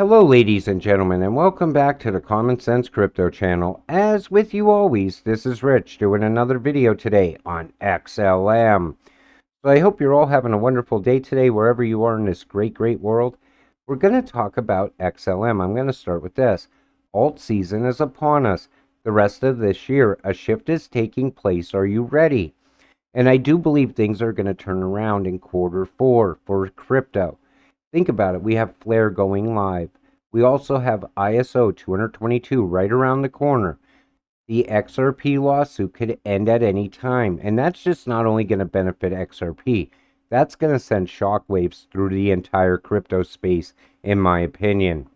Hello, ladies and gentlemen, and welcome back to the Common Sense Crypto channel. As with you always, this is Rich doing another video today on XLM. So I hope you're all having a wonderful day today, wherever you are in this great world. We're going to talk about XLM. I'm going to start with this. Alt season is upon us. The rest of this year, a shift is taking place. Are you ready? And I do believe things are going to turn around in Q4 for crypto. Think about it. We have Flare going live. We also have ISO 222 right around the corner. The XRP lawsuit could end at any time. And that's just not only going to benefit XRP, that's going to send shockwaves through the entire crypto space, in my opinion.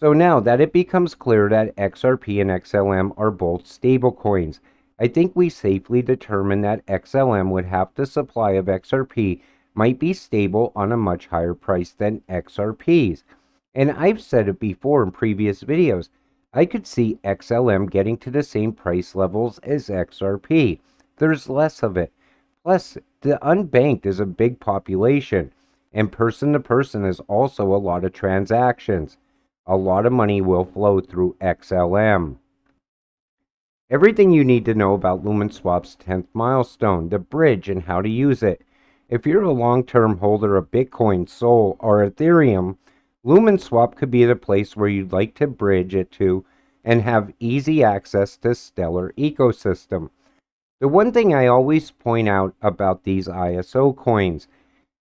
So now that it becomes clear that XRP and XLM are both stablecoins, I think we safely determined that XLM would have the supply of XRP might be stable on a much higher price than XRPs. And I've said it before in previous videos, I could see XLM getting to the same price levels as XRP. There's less of it. Plus, the unbanked is a big population, and person to person is also a lot of transactions. A lot of money will flow through XLM. Everything you need to know about LumenSwap's 10th milestone, the bridge, and how to use it. If you're a long-term holder of Bitcoin, Sol, or Ethereum, LumenSwap could be the place where you'd like to bridge it to and have easy access to Stellar ecosystem. The one thing I always point out about these ISO coins,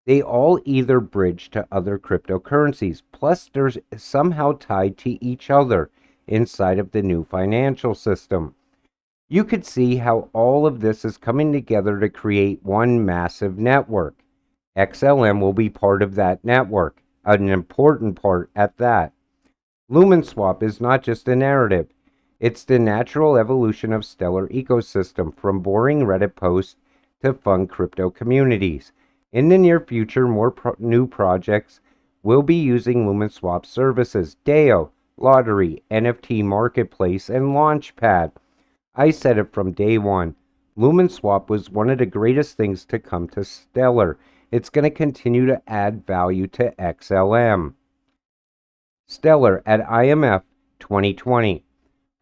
they all either bridge to other cryptocurrencies, plus they're somehow tied to each other inside of the new financial system. You could see how all of this is coming together to create one massive network. XLM will be part of that network, an important part at that. LumenSwap is not just a narrative. It's the natural evolution of Stellar ecosystem, from boring Reddit posts to fun crypto communities. In the near future, more new projects will be using LumenSwap services, DAO, Lottery, NFT Marketplace, and Launchpad. I said it from day one. LumenSwap was one of the greatest things to come to Stellar. It's going to continue to add value to XLM. Stellar at IMF 2020.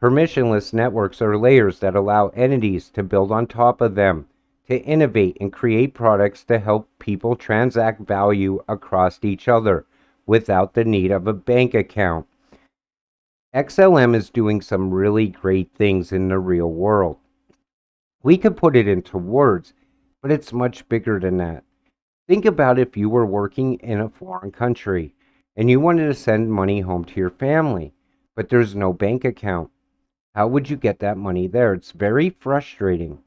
Permissionless networks are layers that allow entities to build on top of them, to innovate and create products to help people transact value across each other without the need of a bank account. XLM is doing some really great things in the real world. We could put it into words, but it's much bigger than that. Think about if you were working in a foreign country and you wanted to send money home to your family, but there's no bank account. How would you get that money there? It's very frustrating.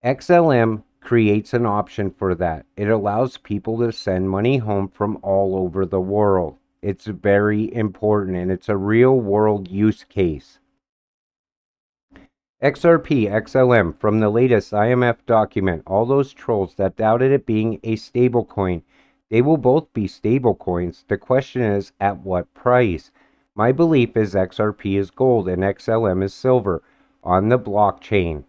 XLM creates an option for that. It allows people to send money home from all over the world. It's very important, and it's a real world use case. XRP, XLM, from the latest IMF document, all those trolls that doubted it being a stablecoin, they will both be stablecoins. The question is, at what price? My belief is XRP is gold and XLM is silver on the blockchain.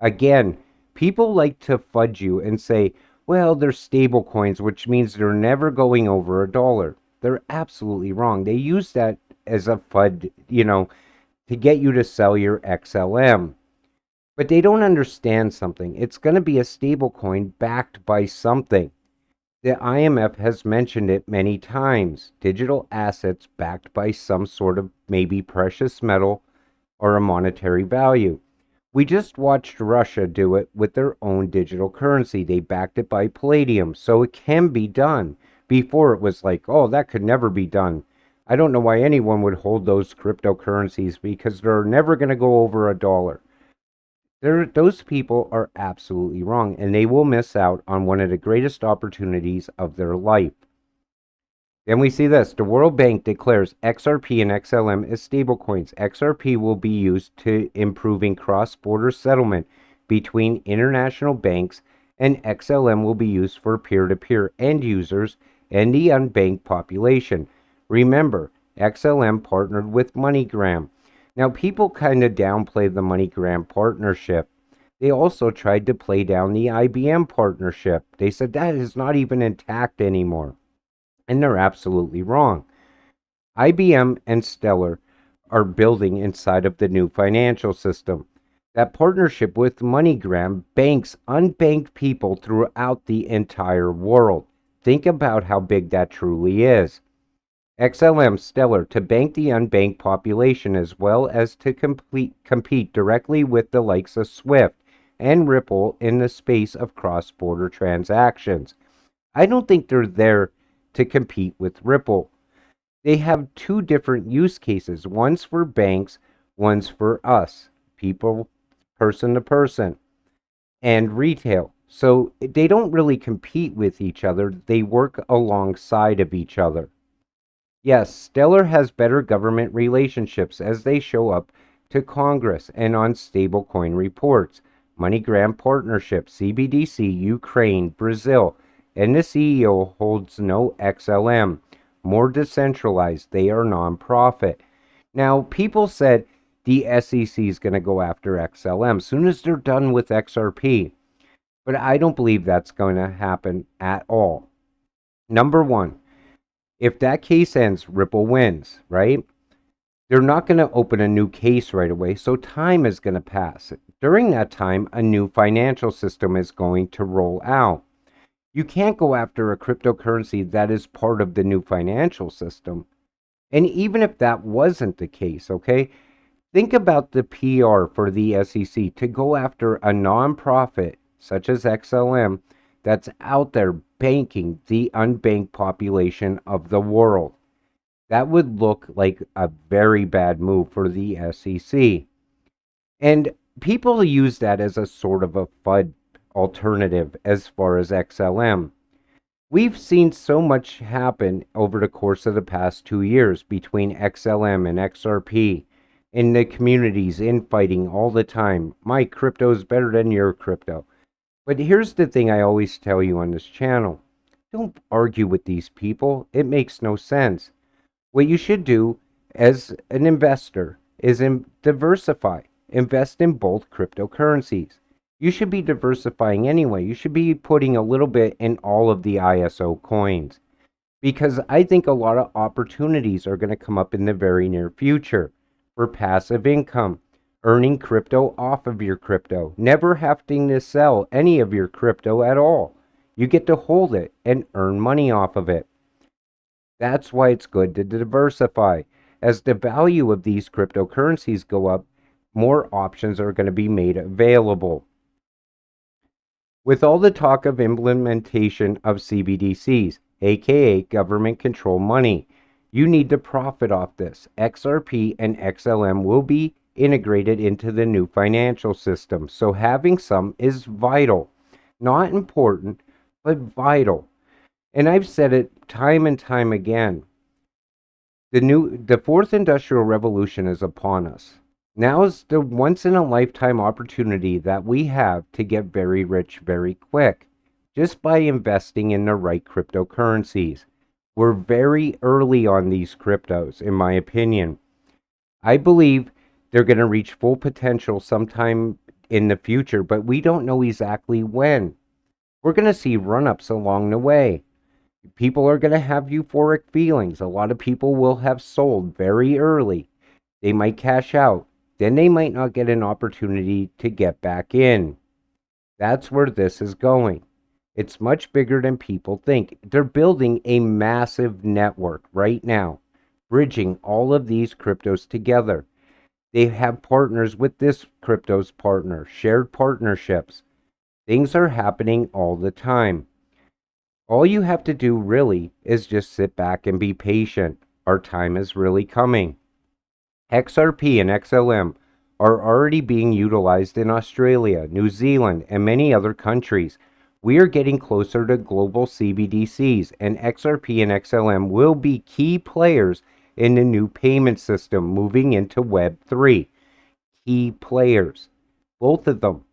Again, people like to fudge you and say, well, they're stablecoins, which means they're never going over $1. They're absolutely wrong. They use that as a FUD, to get you to sell your XLM. But they don't understand something. It's going to be a stablecoin backed by something. The IMF has mentioned it many times. Digital assets backed by some sort of maybe precious metal or a monetary value. We just watched Russia do it with their own digital currency. They backed it by palladium, so it can be done. Before it was like, oh, that could never be done. I don't know why anyone would hold those cryptocurrencies, because they're never going to go over $1. Those people are absolutely wrong, and they will miss out on one of the greatest opportunities of their life. Then we see this. The World Bank declares XRP and XLM as stablecoins. XRP will be used to improving cross-border settlement between international banks, and XLM will be used for peer-to-peer end users and the unbanked population. Remember, XLM partnered with MoneyGram. Now, people kind of downplay the MoneyGram partnership. They also tried to play down the IBM partnership. They said that is not even intact anymore. And they're absolutely wrong. IBM and Stellar are building inside of the new financial system. That partnership with MoneyGram banks unbanked people throughout the entire world. Think about how big that truly is. XLM Stellar to bank the unbanked population as well as to compete directly with the likes of Swift and Ripple in the space of cross-border transactions. I don't think they're there to compete with Ripple. They have two different use cases. One's for banks, one's for us, people, person to person, and retail. So they don't really compete with each other. They work alongside of each other. Yes, Stellar has better government relationships as they show up to Congress and on stablecoin reports, MoneyGram partnership, CBDC, Ukraine, Brazil, and the CEO holds no XLM. More decentralized, they are nonprofit. Now, people said the SEC is going to go after XLM soon as they're done with XRP, but I don't believe that's going to happen at all. Number one, if that case ends, Ripple wins, right? They're not going to open a new case right away, so time is going to pass. During that time, a new financial system is going to roll out. You can't go after a cryptocurrency that is part of the new financial system. And even if that wasn't the case, okay, think about the PR for the SEC to go after a nonprofit such as XLM that's out there banking the unbanked population of the world. That would look like a very bad move for the SEC. And people use that as a sort of a FUD alternative as far as XLM. We've seen so much happen over the course of the past 2 years between XLM and XRP in the communities infighting all the time. My crypto is better than your crypto. But here's the thing I always tell you on this channel. Don't argue with these people. It makes no sense. What you should do as an investor is diversify. Invest in both cryptocurrencies. You should be diversifying anyway. You should be putting a little bit in all of the ISO coins. Because I think a lot of opportunities are going to come up in the very near future for passive income. Earning crypto off of your crypto, never having to sell any of your crypto at all. You get to hold it and earn money off of it. That's why it's good to diversify. As the value of these cryptocurrencies go up, more options are going to be made available. With all the talk of implementation of CBDCs, aka government control money, you need to profit off this. XRP and XLM will be integrated into the new financial system. So having some is vital. Not important, but vital. And I've said it time and time again. The fourth industrial revolution is upon us. Now is the once in a lifetime opportunity that we have to get very rich very quick just by investing in the right cryptocurrencies. We're very early on these cryptos, in my opinion. I believe they're going to reach full potential sometime in the future, but we don't know exactly when. We're going to see run-ups along the way. People are going to have euphoric feelings. A lot of people will have sold very early. They might cash out. Then they might not get an opportunity to get back in. That's where this is going. It's much bigger than people think. They're building a massive network right now, bridging all of these cryptos together. They have partners with this crypto's partner, shared partnerships. Things are happening all the time. All you have to do really is just sit back and be patient. Our time is really coming. XRP and XLM are already being utilized in Australia, New Zealand, and many other countries. We are getting closer to global CBDCs, and XRP and XLM will be key players in the new payment system moving into Web3. Key players. Both of them.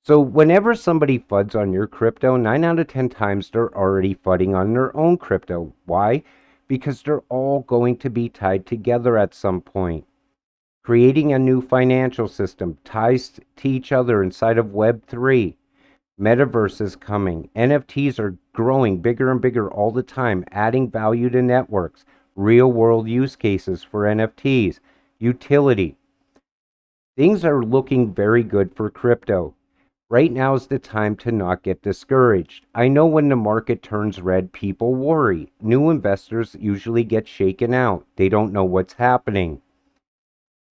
So whenever somebody FUDs on your crypto, 9 out of 10 times they're already FUDding on their own crypto. Why? Because they're all going to be tied together at some point. Creating a new financial system ties to each other inside of Web3. Metaverse is coming. NFTs are growing bigger and bigger all the time, adding value to networks. real world use cases for NFTs, utility. Things are looking very good for crypto. Right now is the time to not get discouraged. I know when the market turns red, people worry. New investors usually get shaken out. They don't know what's happening.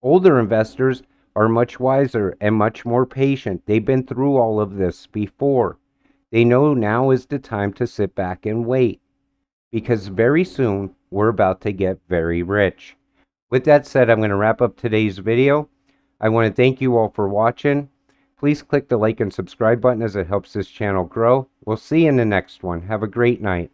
Older investors are much wiser and much more patient. They've been through all of this before. They know now is the time to sit back and wait, because very soon we're about to get very rich. With that said, I'm going to wrap up today's video. I want to thank you all for watching. Please click the like and subscribe button as it helps this channel grow. We'll see you in the next one. Have a great night.